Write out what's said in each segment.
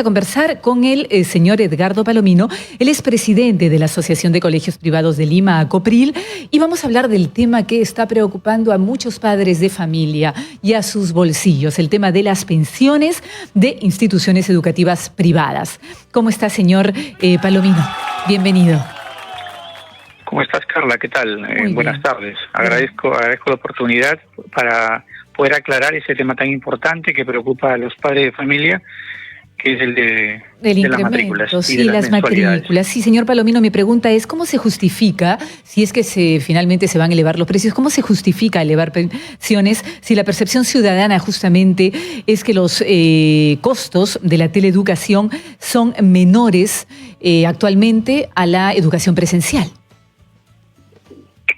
A conversar con el señor Edgardo Palomino. Él es presidente de la Asociación de Colegios Privados de Lima, ACOPRIL, y vamos a hablar del tema que está preocupando a muchos padres de familia y a sus bolsillos, el tema de las pensiones de instituciones educativas privadas. ¿Cómo está, señor Palomino? Bienvenido. ¿Cómo estás, Carla? ¿Qué tal? Buenas tardes. Agradezco la oportunidad para poder aclarar ese tema tan importante que preocupa a los padres de familia, que es el de las matrículas. Sí, de las matrículas. Sí, señor Palomino, mi pregunta es, ¿cómo se justifica, si es que finalmente se van a elevar los precios, cómo se justifica elevar pensiones si la percepción ciudadana justamente es que los costos de la teleeducación son menores actualmente a la educación presencial?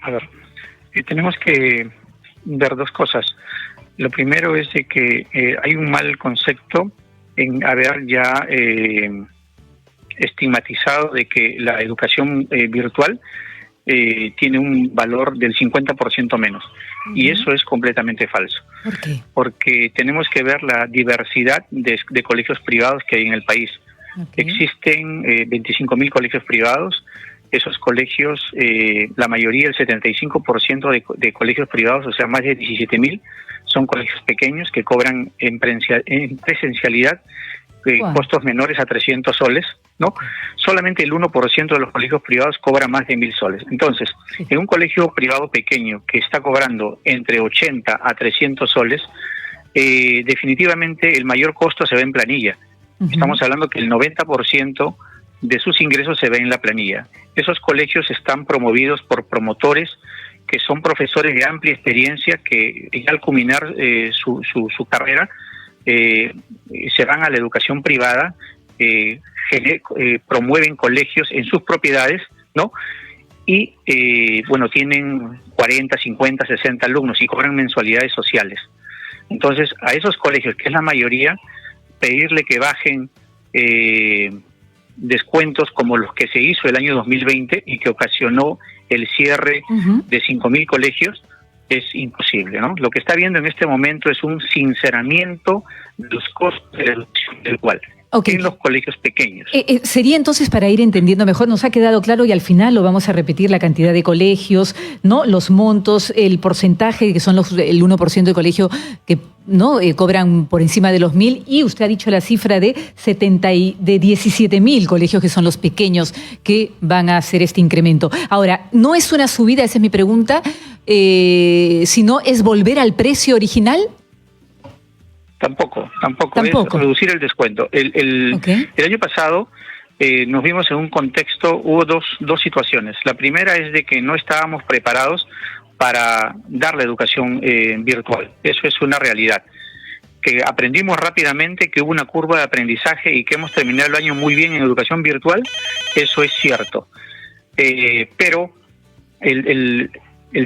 A ver, tenemos que ver dos cosas. Lo primero es de que hay un mal concepto en haber ya estigmatizado de que la educación virtual tiene un valor del 50% menos. Y eso es completamente falso. ¿Por qué? Porque tenemos que ver la diversidad de colegios privados que hay en el país. Existen 25.000 colegios privados. Esos colegios, la mayoría, el 75% de colegios privados, o sea, más de 17.000, son colegios pequeños que cobran en presencialidad costos menores a 300 soles, ¿no? Solamente el 1% de los colegios privados cobra más de 1.000 soles. Entonces, en un colegio privado pequeño que está cobrando entre 80 a 300 soles, definitivamente el mayor costo se ve en planilla. Estamos hablando que el 90% de sus ingresos se ve en la planilla. Esos colegios están promovidos por promotores que son profesores de amplia experiencia que al culminar su carrera se van a la educación privada, promueven colegios en sus propiedades, ¿no? Y tienen 40, 50, 60 alumnos y cobran mensualidades sociales. Entonces, a esos colegios, que es la mayoría, pedirle que bajen descuentos como los que se hizo el año 2020 y que ocasionó el cierre de 5.000 colegios, es imposible, ¿no? Lo que está viendo en este momento es un sinceramiento de los costos de la educación virtual en los colegios pequeños. Sería entonces, para ir entendiendo mejor, nos ha quedado claro y al final lo vamos a repetir, la cantidad de colegios, ¿no? Los montos, el porcentaje, que son el 1% de colegio que no cobran por encima de los 1.000, y usted ha dicho la cifra de 17.000 colegios que son los pequeños que van a hacer este incremento. Ahora, no es una subida, esa es mi pregunta, sino es volver al precio original. Tampoco. Es reducir el descuento. El año pasado nos vimos en un contexto, hubo dos situaciones. La primera es de que no estábamos preparados para dar la educación virtual. Eso es una realidad. Que aprendimos rápidamente, que hubo una curva de aprendizaje y que hemos terminado el año muy bien en educación virtual, eso es cierto. Pero el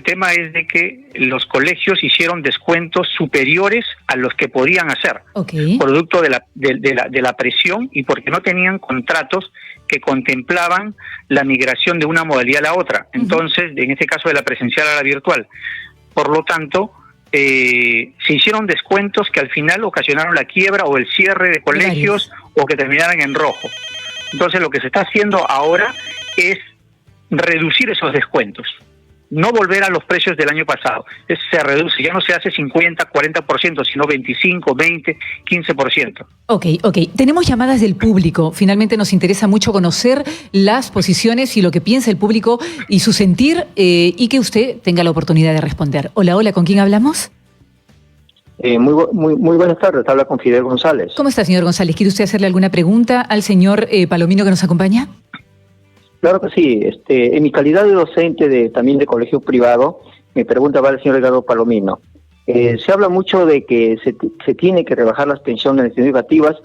tema es de que los colegios hicieron descuentos superiores a los que podían hacer, producto de la presión y porque no tenían contratos que contemplaban la migración de una modalidad a la otra. Entonces, en este caso de la presencial a la virtual. Por lo tanto, se hicieron descuentos que al final ocasionaron la quiebra o el cierre de colegios o que terminaran en rojo. Entonces, lo que se está haciendo ahora es reducir esos descuentos. No volver a los precios del año pasado. Se reduce, ya no se hace 50, 40%, sino 25, 20, 15%. Ok. Tenemos llamadas del público. Finalmente nos interesa mucho conocer las posiciones y lo que piensa el público y su sentir, y que usted tenga la oportunidad de responder. Hola, ¿con quién hablamos? Muy buenas tardes, habla con Fidel González. ¿Cómo está, señor González? ¿Quiere usted hacerle alguna pregunta al señor Palomino que nos acompaña? Claro que sí. En mi calidad de docente también de colegio privado, mi pregunta va al señor Edgardo Palomino. Se habla mucho de que se tiene que rebajar las pensiones educativas,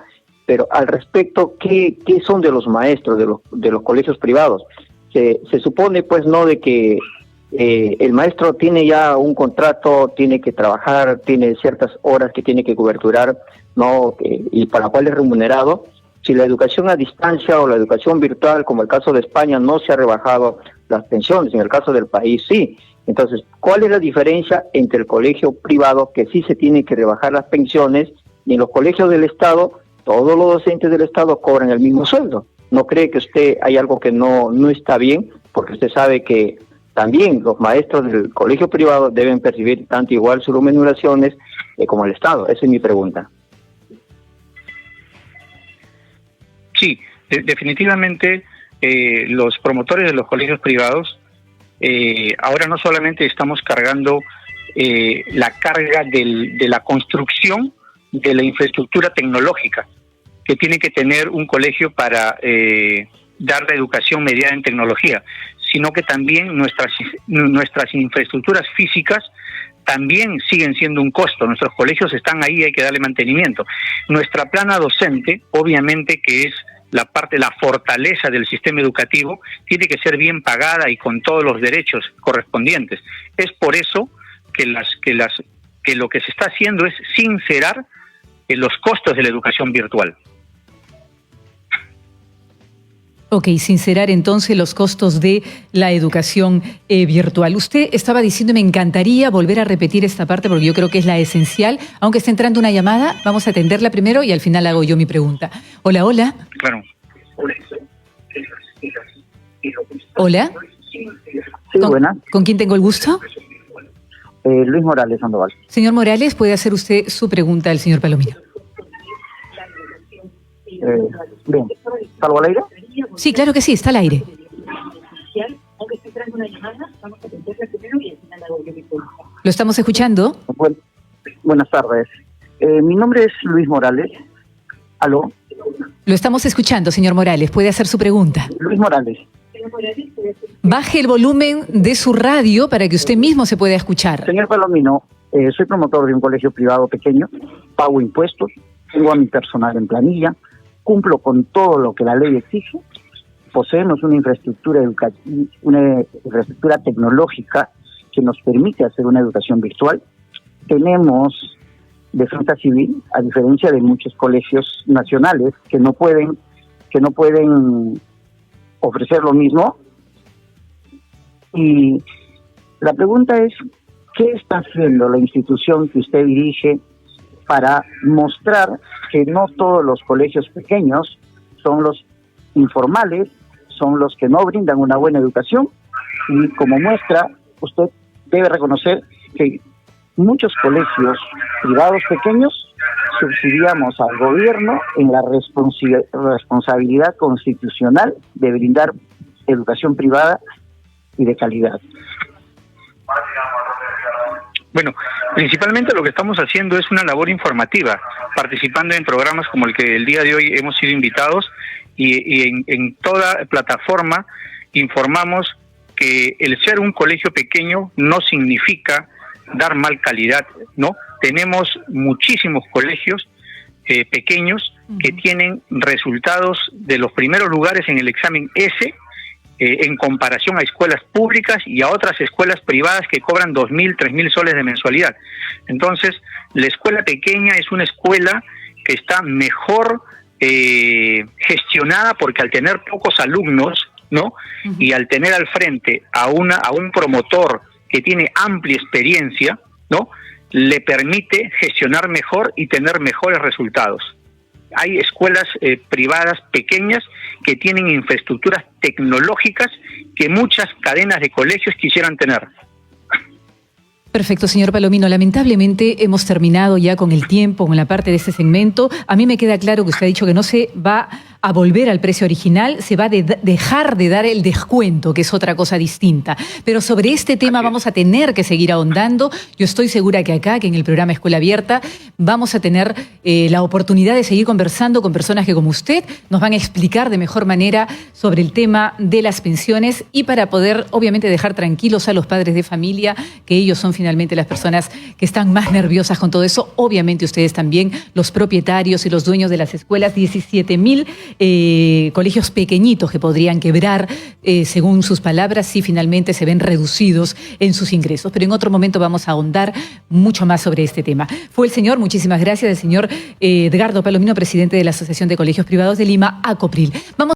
pero al respecto, ¿qué son de los maestros de los colegios privados? Se supone, pues, no de que el maestro tiene ya un contrato, tiene que trabajar, tiene ciertas horas que tiene que coberturar, ¿no? Y para la cual es remunerado. Si la educación a distancia o la educación virtual, como el caso de España, no se ha rebajado las pensiones, en el caso del país sí. Entonces, ¿cuál es la diferencia entre el colegio privado, que sí se tiene que rebajar las pensiones, y en los colegios del Estado, todos los docentes del Estado cobran el mismo sueldo. ¿No cree que usted hay algo que no está bien? Porque usted sabe que también los maestros del colegio privado deben percibir tanto igual sus remuneraciones como el Estado. Esa es mi pregunta. Sí, definitivamente los promotores de los colegios privados ahora no solamente estamos cargando la carga de la construcción de la infraestructura tecnológica que tiene que tener un colegio para dar la educación mediada en tecnología, sino que también nuestras infraestructuras físicas también siguen siendo un costo. Nuestros colegios están ahí, hay que darle mantenimiento. Nuestra plana docente, obviamente que es la fortaleza del sistema educativo, tiene que ser bien pagada y con todos los derechos correspondientes. Es por eso que lo que se está haciendo es sincerar los costos de la educación virtual. Ok, sincerar entonces los costos de la educación virtual. Usted estaba diciendo, me encantaría volver a repetir esta parte porque yo creo que es la esencial. Aunque esté entrando una llamada, vamos a atenderla primero y al final hago yo mi pregunta. Hola, hola. Claro. Hola. Sí, buena. ¿Con quién tengo el gusto? Luis Morales Sandoval. Señor Morales, puede hacer usted su pregunta al señor Palomino. Bien. ¿Salgo al aire? Sí, claro que sí, está al aire. ¿Lo estamos escuchando? Buenas tardes. Mi nombre es Luis Morales. ¿Aló? Lo estamos escuchando, señor Morales. Puede hacer su pregunta. Luis Morales. Baje el volumen de su radio para que usted mismo se pueda escuchar. Señor Palomino, soy promotor de un colegio privado pequeño, pago impuestos, tengo a mi personal en planilla, cumplo con todo lo que la ley exige, poseemos una infraestructura tecnológica que nos permite hacer una educación virtual, tenemos defensa civil, a diferencia de muchos colegios nacionales que no pueden ofrecer lo mismo. Y la pregunta es, ¿qué está haciendo la institución que usted dirige para mostrar que no todos los colegios pequeños son los informales, son los que no brindan una buena educación? Y como muestra, usted debe reconocer que muchos colegios privados pequeños subsidiamos al gobierno en la responsabilidad constitucional de brindar educación privada y de calidad. Bueno, principalmente lo que estamos haciendo es una labor informativa, participando en programas como el que el día de hoy hemos sido invitados y en toda plataforma informamos que el ser un colegio pequeño no significa dar mal calidad, ¿no? Tenemos muchísimos colegios pequeños que tienen resultados de los primeros lugares en el examen S en comparación a escuelas públicas y a otras escuelas privadas que cobran 2.000, 3.000 soles de mensualidad. Entonces, la escuela pequeña es una escuela que está mejor gestionada porque al tener pocos alumnos, ¿no? Y al tener al frente a un promotor que tiene amplia experiencia, ¿no? Le permite gestionar mejor y tener mejores resultados. Hay escuelas privadas pequeñas que tienen infraestructuras tecnológicas que muchas cadenas de colegios quisieran tener. Perfecto, señor Palomino. Lamentablemente hemos terminado ya con el tiempo, con la parte de este segmento. A mí me queda claro que usted ha dicho que no se va a volver al precio original, se va a dejar de dar el descuento, que es otra cosa distinta. Pero sobre este tema vamos a tener que seguir ahondando. Yo estoy segura que acá, que en el programa Escuela Abierta, vamos a tener la oportunidad de seguir conversando con personas que, como usted, nos van a explicar de mejor manera sobre el tema de las pensiones y para poder, obviamente, dejar tranquilos a los padres de familia, que ellos son finalmente las personas que están más nerviosas con todo eso. Obviamente ustedes también, los propietarios y los dueños de las escuelas, 17.000 colegios pequeñitos que podrían quebrar, según sus palabras, si finalmente se ven reducidos en sus ingresos. Pero en otro momento vamos a ahondar mucho más sobre este tema. Fue el señor, muchísimas gracias, el señor Edgardo Palomino, presidente de la Asociación de Colegios Privados de Lima, ACOPRIL. Vamos